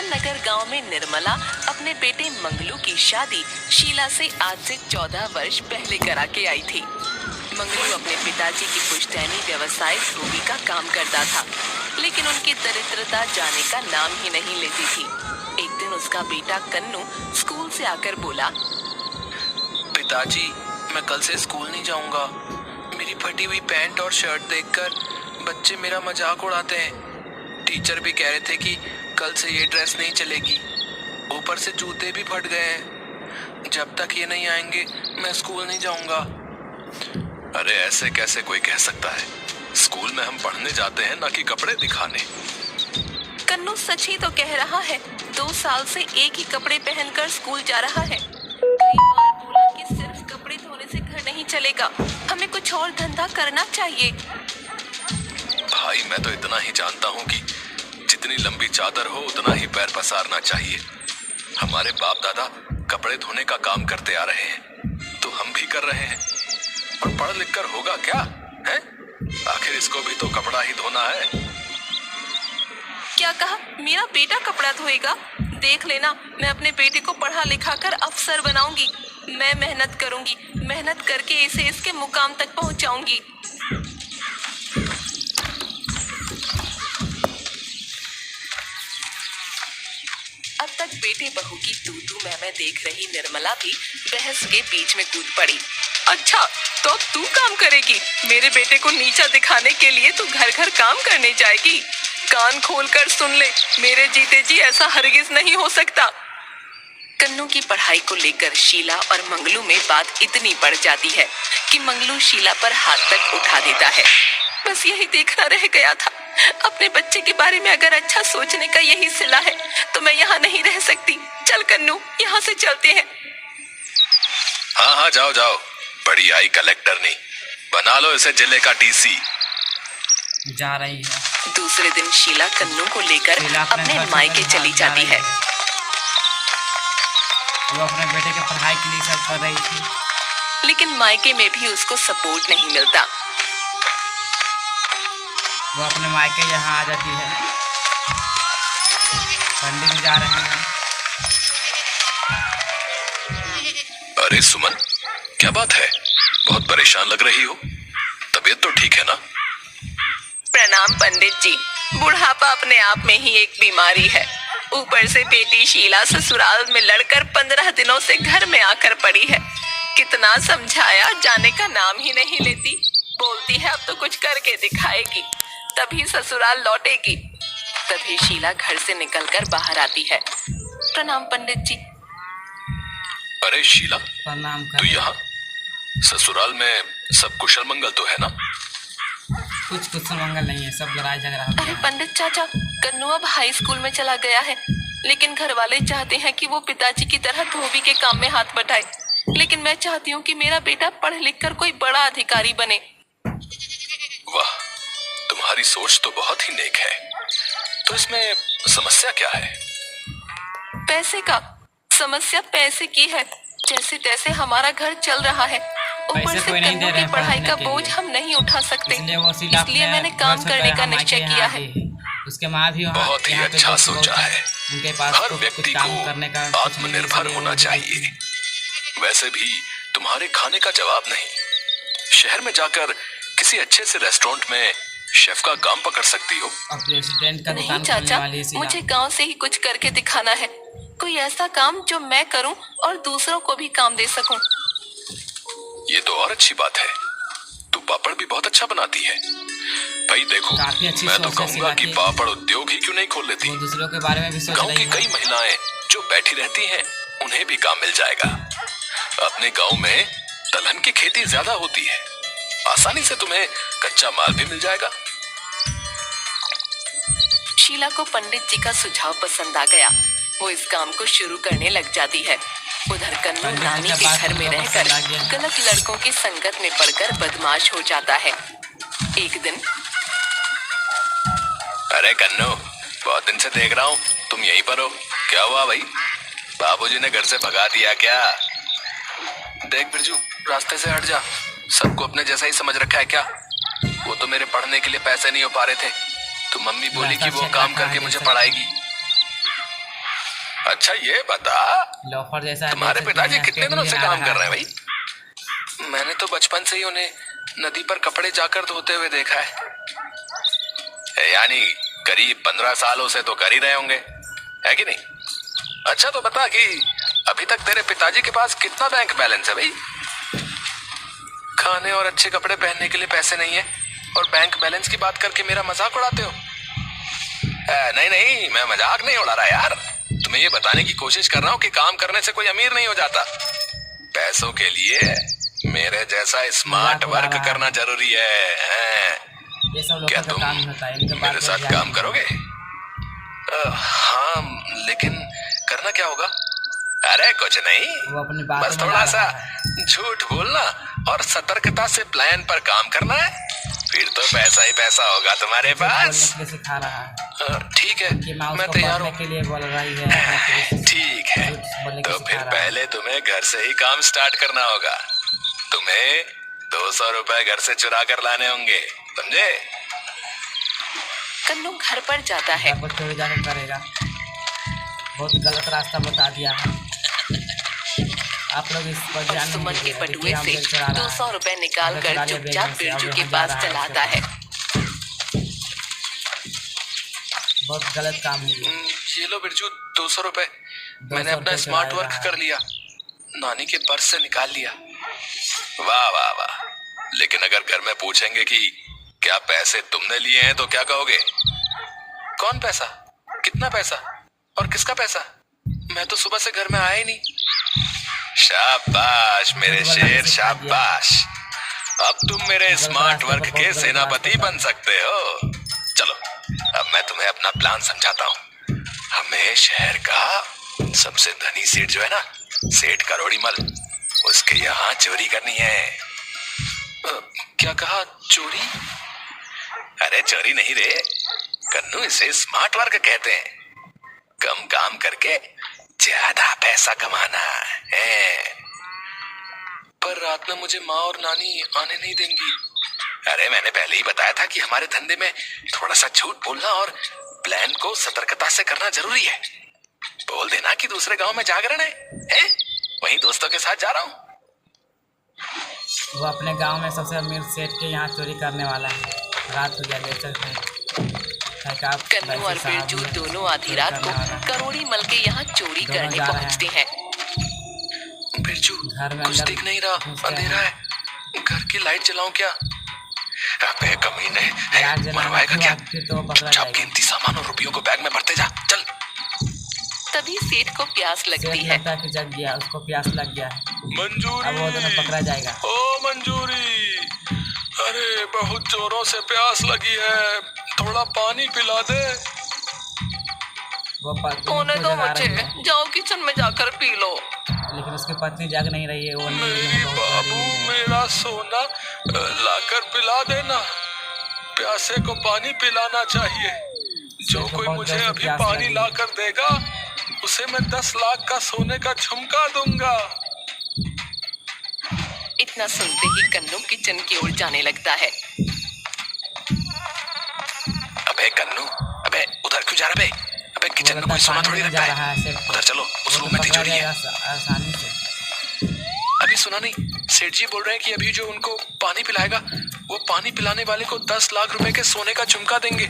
नगर गांव में निर्मला अपने बेटे मंगलू की शादी शीला से आज से 14 वर्ष पहले करा के आई थी। मंगलू अपने पिताजी की पुश्तैनी व्यवसाय धोबी का काम करता था, लेकिन उनकी दरिद्रता जाने का नाम ही नहीं लेती थी। एक दिन उसका बेटा कन्नू स्कूल से आकर बोला, पिताजी, मैं कल से स्कूल नहीं जाऊंगा। मेरी फटी हुई पैंट और शर्ट देखकर बच्चे मेरा मजाक उड़ाते हैं। टीचर भी कह रहे थे कि कल से ये ड्रेस नहीं चलेगी। ऊपर से जूते भी फट गए हैं। जब तक ये नहीं आएंगे मैं स्कूल नहीं जाऊंगा। अरे ऐसे कैसे कोई कह सकता है? स्कूल में हम पढ़ने जाते हैं, ना कि कपड़े दिखाने। कन्नू सच ही तो कह रहा है। 2 साल से एक ही कपड़े पहनकर स्कूल जा रहा है। कई बार बोला कि सिर्फ कपड़े धोने से घर नहीं चलेगा, हमें कुछ और धंधा करना चाहिए। भाई, मैं तो इतना ही जानता हूँ कि जितनी लंबी चादर हो उतना ही पैर पसारना चाहिए। हमारे बाप दादा कपड़े धोने का काम करते आ रहे हैं, तो हम भी कर रहे हैं। और पढ़ लिख कर होगा क्या है? आखिर इसको भी तो कपड़ा ही धोना है। क्या कहा? मेरा बेटा कपड़ा धोएगा? देख लेना, मैं अपने बेटे को पढ़ा लिखा कर अफसर बनाऊंगी। मैं मेहनत करूंगी, मेहनत करके इसे इसके मुकाम तक पहुंचाऊंगी। अब तक बेटे बहू की तू मैं देख रही निर्मला भी बहस के बीच में कूद पड़ी। अच्छा, तो अब तू काम करेगी? मेरे बेटे को नीचा दिखाने के लिए तू घर घर काम करने जाएगी? कान खोलकर सुन ले, मेरे जीते जी ऐसा हरगिज नहीं हो सकता। कन्नू की पढ़ाई को लेकर शीला और मंगलू में बात इतनी बढ़ जाती है कि मंगलू शीला पर हाथ तक उठा देता है। बस यही देखना रह गया था। अपने बच्चे के बारे में अगर अच्छा सोचने का यही सिला है तो मैं यहाँ नहीं रह सकती। चल कन्नू, यहाँ से चलते हैं। हाँ हाँ, जाओ जाओ। बड़ी आई कलेक्टर ने, बना लो इसे जिले का डीसी। जा रही है। दूसरे दिन शीला कन्नू को लेकर अपने मायके चली जाती है। वो अपने बेटे की पढ़ाई के लिए सब कर रही थी, लेकिन मायके में भी उसको सपोर्ट नहीं मिलता। वो अपने मायके यहाँ आ जाती है। पंडित जा रहे हैं। अरे सुमन, क्या बात है? बहुत परेशान लग रही हो। तबीयत तो ठीक है ना? प्रणाम पंडित जी। बुढ़ापा अपने आप में ही एक बीमारी है। ऊपर से बेटी शीला ससुराल में लड़कर 15 दिनों से घर में आकर पड़ी है। कितना समझाया, जाने का नाम ही नहीं लेती। बोलती है अब तो कुछ करके दिखाएगी, तभी ससुराल लौटेगी। तभी शीला घर से निकलकर बाहर आती है। प्रणाम पंडित जी। अरे शीला, प्रणाम तू यहाँ? ससुराल में सब कुशल मंगल तो है ना? कुछ मंगल नहीं है, सब लड़ाई झगड़ा हो अरे गया है। पंडित चाचा, कन्नू अब हाई स्कूल में चला गया है, लेकिन घर वाले चाहते हैं कि वो पिताजी की तरह धोबी के काम में हाथ बटाए। लेकिन मैं चाहती हूँ कि मेरा बेटा पढ़ लिख कर कोई बड़ा अधिकारी बने। वाह, तुम्हारी सोच तो बहुत ही नेक है। तो इसमें समस्या क्या है? पैसे का। समस्या पैसे की है। जैसे तैसे हमारा घर चल रहा है। ऊपर से कन्नू की पढ़ाई का बोझ हम नहीं उठा सकते, इसलिए मैंने काम करने का निश्चय किया है। उसके माँ भी बहुत ही अच्छा सोचा है। उनके पास हर तो व्यक्ति कुछ को काम करने का आत्मनिर्भर होना चाहिए। वैसे भी तुम्हारे खाने का जवाब नहीं। शहर में जाकर किसी अच्छे से रेस्टोरेंट में शेफ का काम पकड़ सकती हो। और प्रेसिडेंट का नहीं दुकान चाचा, खोलने वाली है। मुझे गांव से ही कुछ करके दिखाना है। कोई ऐसा काम जो मैं करूं और दूसरों को भी काम दे सकूं। ये तो और अच्छी बात है। तू पापड़ भी बहुत अच्छा बनाती है। भाई देखो, मैं तो कहूँगा कि पापड़ उद्योग ही क्यों नहीं खोल लेती। वो दूसरों के बारे में भी सोच गांव रही की है। कई महिलाएं जो बैठी रहती हैं, उन्हें भी काम मिल जाएगा। अपने गांव में दलहन की खेती ज्यादा होती है। आसानी से तुम्हें कच्चा माल भी मिल जाएगा। शीला को पंडित जी का सुझाव पसंद आ गया। वो इस काम को शुरू करने लग जाती है। उधर कन्नू नानी के घर में रहकर गलत लड़कों की संगत में पड़कर बदमाश हो जाता है। एक दिन, अरे कन्नू, बहुत दिन से देख रहा हूँ तुम यहीं पर हो। क्या हुआ भाई? बाबूजी ने घर से भगा दिया क्या? देख बिरजू, रास्ते से हट जा। सबको अपने जैसा ही समझ रखा है क्या? वो तो मेरे पढ़ने के लिए पैसे नहीं हो पा रहे थे, तो मम्मी बोली कि वो काम करके मुझे पढ़ाएगी। अच्छा ये बता, लोफर जैसा है, तुम्हारे देख सकते पिताजी हैं, कितने टेक दिनों से नहीं गिरा काम कर रहा रहे हैं भाई? मैंने तो बचपन से ही उन्हें नदी पर कपड़े जाकर धोते हुए देखा है। यानी करीब 15 सालों से तो कर ही रहे होंगे, है कि नहीं? अच्छा तो बता कि अभी तक तेरे पिताजी के पास कितना बैंक बैलेंस है भाई? खाने और अच्छे कपड़े पहनने के लिए पैसे नहीं है और बैंक बैलेंस की बात करके मेरा मजाक उड़ाते हो? नहीं नहीं, मैं मजाक नहीं उड़ा रहा यार। तुम्हें ये बताने की कोशिश कर रहा हूँ कि काम करने से कोई अमीर नहीं हो जाता। पैसों के लिए मेरे जैसा स्मार्ट मजाक उड़ा वर्क रहा है। करना जरूरी है, हैं? ये सब क्या लोगों का तुम काम होता है, इनके मेरे बात साथ पर काम ध्यान करोगे? हाँ, लेकिन करना क्या होगा? अरे कुछ नहीं, वो अपनी बातों बस में थोड़ा ला सा रहा है। झूठ बोलना और सतर्कता से प्लान पर काम करना है, फिर तो पैसा ही पैसा होगा तुम्हारे झूठ बोलने पास। के लिए सिखा रहा है ठीक है, कि माँ मैं उसको तैयार पढ़ने हूँ। के लिए बोल रही है। ठीक है, झूठ बोलने की तो सिखा फिर रहा है। पहले तुम्हें घर से ही काम स्टार्ट करना होगा। तुम्हें 200 रुपए घर से चुरा कर लाने होंगे, समझे? कन्नू घर पर जाता है। घर पर चोरी जाकर करेगा, बहुत गलत रास्ता बता दिया है। आप लोग इस पर और ध्यान सुमन नहीं के दीजिए। बटुए देखिए, हम से लोग चला रहा है। 200 रुपए निकाल कर चुपचाप बिरजू के पास चलाता है। बहुत गलत काम है ये। ये लो बिरजू, 200 रुपए। 200 मैंने अपना रुपए स्मार्ट चुराया वर्क है। कर लिया, नानी के पर्स से निकाल लिया। वाह वाह वाह। लेकिन अगर घर में पूछेंगे कि क्या पैसे तुमने लिए हैं तो क्या कहोगे? कौन पैसा? कितना पैसा? और किसका पैसा? मैं तो सुबह से घर में आया ही नहीं। शाबाश मेरे शेर, शाबाश। अब तुम मेरे स्मार्ट वर्क के सेनापति बन सकते हो। चलो अब मैं तुम्हें अपना प्लान समझाता हूँ। हमें शहर का सबसे धनी सेठ जो है ना, सेठ करोड़ीमल, उसके यहाँ चोरी करनी है। क्या कहा? चोरी? अरे चोरी नहीं रे कन्नू, इसे स्मार्ट वर्क कहते हैं। कम काम करके ज्यादा पैसा कमाना है। पर रात में मुझे माँ और नानी आने नहीं देंगी। अरे मैंने पहले ही बताया था कि हमारे धंधे में थोड़ा सा झूठ बोलना और प्लान को सतर्कता से करना जरूरी है। बोल देना कि दूसरे गांव में जागरण है? वहीं दोस्तों के साथ जा रहा हूँ। वो अपने गांव में सबसे अमीर सेठ के यहाँ चोरी करने वाला है। रात हो गया, देख सकते हैं। कन्नू और बिरजू दोनों आधी रात को करोड़ी मल के यहाँ चोरी दोनों करने जा रहे हैं। पहुँचते हैं। बिरजू, घर में कुछ अंदर दिख नहीं रहा, घुसते अंधेरा हैं। है। घर की लाइट जलाऊं क्या? अबे कमीने, यार जनाब, मरवाएगा क्या? फिर तो पकड़ा चुपचाप जाएगा। कीमती सामान और रुपयों को बैग में भरते जा, चल। तभी सेठ को प्यास लगती सेठ है। लगता है कि जग गया, उसको प्यास लग गया है। मंजूरी, अब वो दोनों पकड़ा जाएगा। ओ मंजूरी, अरे बहुत जोरों से प्यास लगी है, थोड़ा पानी पिला दे। वो पत्नी होने को दो जगा मुझे, रही है, जाओ किचन में जाकर पी लो। लेकिन उसकी पत्नी जग नहीं रही है। वो नींद में मेरी बहुत बाबू, गहरी नींद में। मेरा सोना, लाकर पिला देना। प्यासे को पानी पिलाना चाहिए। जो सेठ को कोई बहुत मुझे जोर से अभी प्यास पानी लगी। लाकर देगा उसे मैं 10 लाख का सोने का झुमका दूंगा। इतना सुनते ही कन्नू किचन की ओर जाने लगता है। अबे कन्नू, अबे उधर क्यों जा रहा बे? अबे किचन में कोई सोना थोड़ी रखता है। उधर चलो, उस रूम में तिजोरी है। आसानी से। अभी सुना नहीं? सेठ जी बोल रहे हैं कि अभी जो उनको पानी पिलाएगा वो पानी पिलाने वाले को 10 लाख रुपए के सोने का झुमका देंगे।